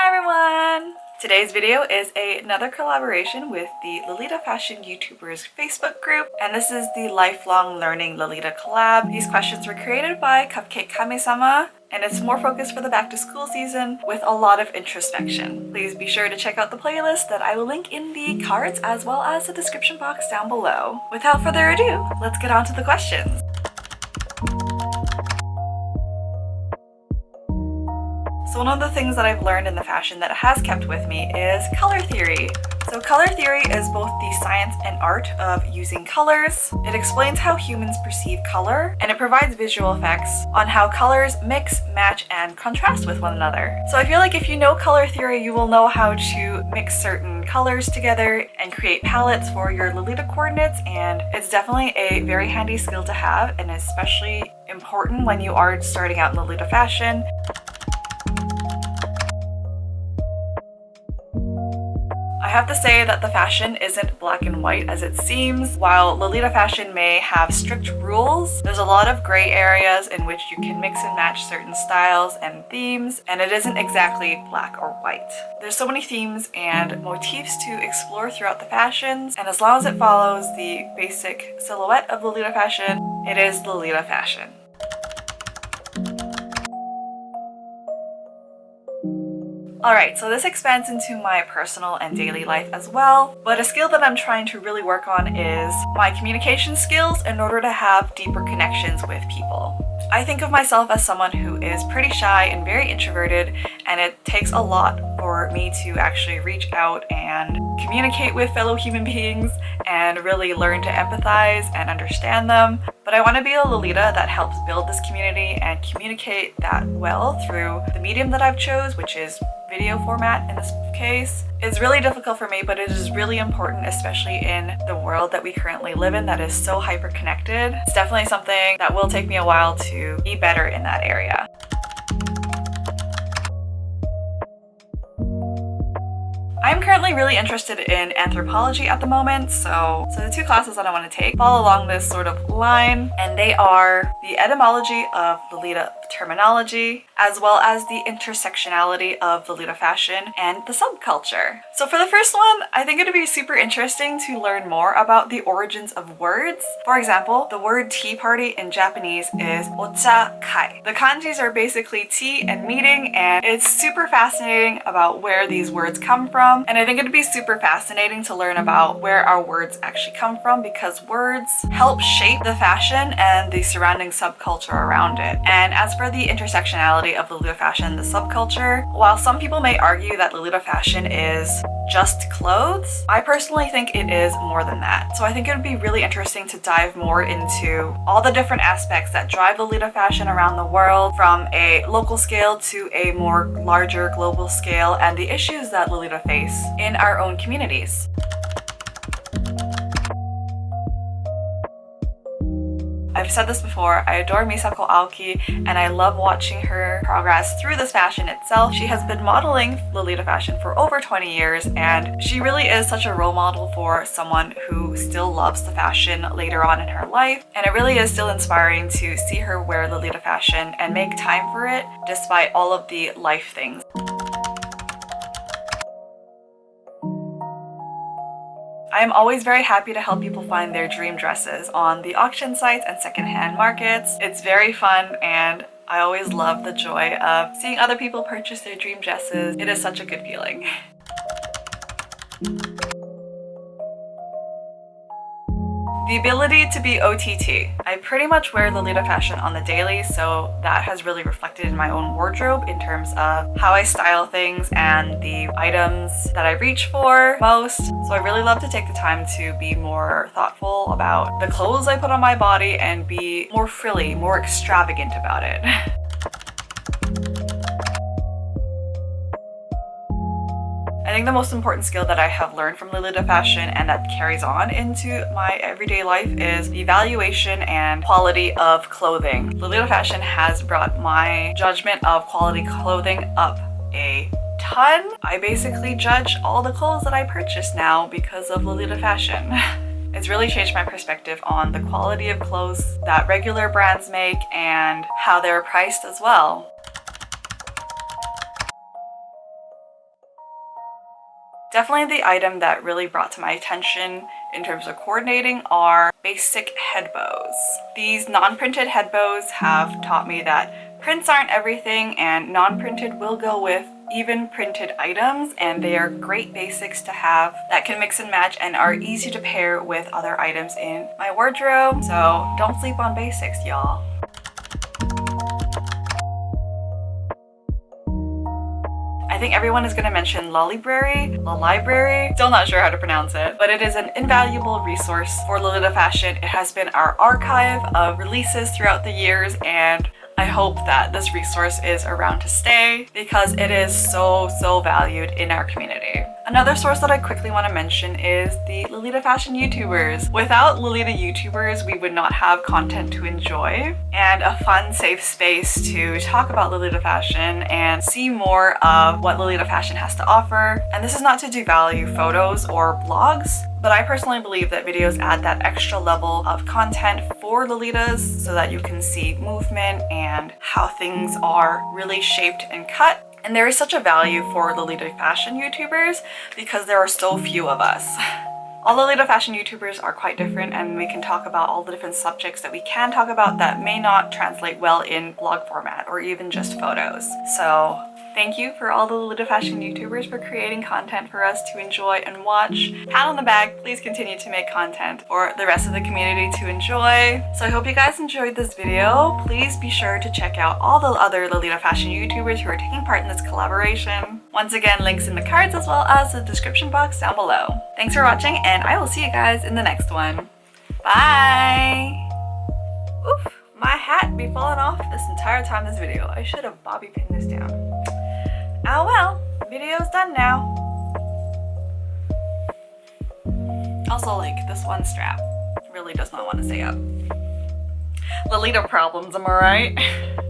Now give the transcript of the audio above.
everyone! Today's video is another collaboration with the Lolita Fashion YouTubers Facebook group, and this is the Lifelong Learning Lolita collab. These questions were created by Cupcake Kame-sama, and it's more focused for the back to school season with a lot of introspection. Please be sure to check out the playlist that I will link in the cards as well as the description box down below. Without further ado, let's get on to the questions. So one of the things that I've learned in the fashion that has kept with me is color theory. So color theory is both the science and art of using colors. It explains how humans perceive color, and it provides visual effects on how colors mix, match, and contrast with one another. So I feel like if you know color theory, you will know how to mix certain colors together and create palettes for your Lolita coordinates, and it's definitely a very handy skill to have, and especially important when you are starting out in Lolita fashion. I have to say that the fashion isn't black and white as it seems. While Lolita fashion may have strict rules, there's a lot of gray areas in which you can mix and match certain styles and themes, and it isn't exactly black or white. There's so many themes and motifs to explore throughout the fashions, and as long as it follows the basic silhouette of Lolita fashion, it is Lolita fashion. Alright, so this expands into my personal and daily life as well, but a skill that I'm trying to really work on is my communication skills in order to have deeper connections with people. I think of myself as someone who is pretty shy and very introverted, and it takes a lot for me to actually reach out and communicate with fellow human beings and really learn to empathize and understand them. But I want to be a Lolita that helps build this community and communicate that well through the medium that I've chose, which is video format in this case. It's really difficult for me, but it is really important, especially in the world that we currently live in that is so hyper connected. It's definitely something that will take me a while to be better in that area. I'm currently really interested in anthropology at the moment, so the two classes that I want to take fall along this sort of line, and they are the etymology of Lolita terminology, as well as the intersectionality of Lolita fashion and the subculture. So for the first one, I think it'd be super interesting to learn more about the origins of words. For example, the word tea party in Japanese is ocha kai. The kanjis are basically tea and meeting, and it's super fascinating about where these words come from. And I think it'd be super fascinating to learn about where our words actually come from, because words help shape the fashion and the surrounding subculture around it. And as for the intersectionality of Lolita fashion, the subculture, while some people may argue that Lolita fashion is just clothes, I personally think it is more than that. So I think it would be really interesting to dive more into all the different aspects that drive Lolita fashion around the world, from a local scale to a more larger global scale, and the issues that Lolita face in our own communities. I've said this before, I adore Misako Aoki, and I love watching her progress through this fashion itself. She has been modeling Lolita fashion for over 20 years, and she really is such a role model for someone who still loves the fashion later on in her life. And it really is still inspiring to see her wear Lolita fashion and make time for it despite all of the life things. I am always very happy to help people find their dream dresses on the auction sites and secondhand markets. It's very fun, and I always love the joy of seeing other people purchase their dream dresses. It is such a good feeling. The ability to be OTT. I pretty much wear Lolita fashion on the daily, so that has really reflected in my own wardrobe in terms of how I style things and the items that I reach for most. So I really love to take the time to be more thoughtful about the clothes I put on my body and be more frilly, more extravagant about it. I think the most important skill that I have learned from Lolita fashion and that carries on into my everyday life is the evaluation and quality of clothing. Lolita fashion has brought my judgment of quality clothing up a ton. I basically judge all the clothes that I purchase now because of Lolita fashion. It's really changed my perspective on the quality of clothes that regular brands make and how they're priced as well. Definitely the item that really brought to my attention in terms of coordinating are basic head bows. These non-printed head bows have taught me that prints aren't everything and non-printed will go with even printed items, and they are great basics to have that can mix and match and are easy to pair with other items in my wardrobe. So don't sleep on basics, y'all. I think everyone is going to mention Lolibrary, still not sure how to pronounce it, but it is an invaluable resource for Lolita fashion. It has been our archive of releases throughout the years, and I hope that this resource is around to stay because it is so valued in our community. Another source that I quickly want to mention is the Lolita fashion YouTubers. Without Lolita YouTubers, we would not have content to enjoy and a fun, safe space to talk about Lolita fashion and see more of what Lolita fashion has to offer. And this is not to devalue photos or blogs, but I personally believe that videos add that extra level of content for Lolitas so that you can see movement and how things are really shaped and cut. And there is such a value for Lolita fashion YouTubers because there are so few of us. All Lolita fashion YouTubers are quite different, and we can talk about all the different subjects that we can talk about that may not translate well in blog format or even just photos. So thank you for all the Lolita fashion YouTubers for creating content for us to enjoy and watch. Pat on the back, please continue to make content for the rest of the community to enjoy. So I hope you guys enjoyed this video. Please be sure to check out all the other Lolita fashion YouTubers who are taking part in this collaboration. Once again, links in the cards as well as the description box down below. Thanks for watching, and I will see you guys in the next one. Bye! Oof, my hat be falling off this entire time this video. I should have bobby pinned this down. Oh well, video's done now. Also, like, this one strap really does not want to stay up. Lolita problems, am I right?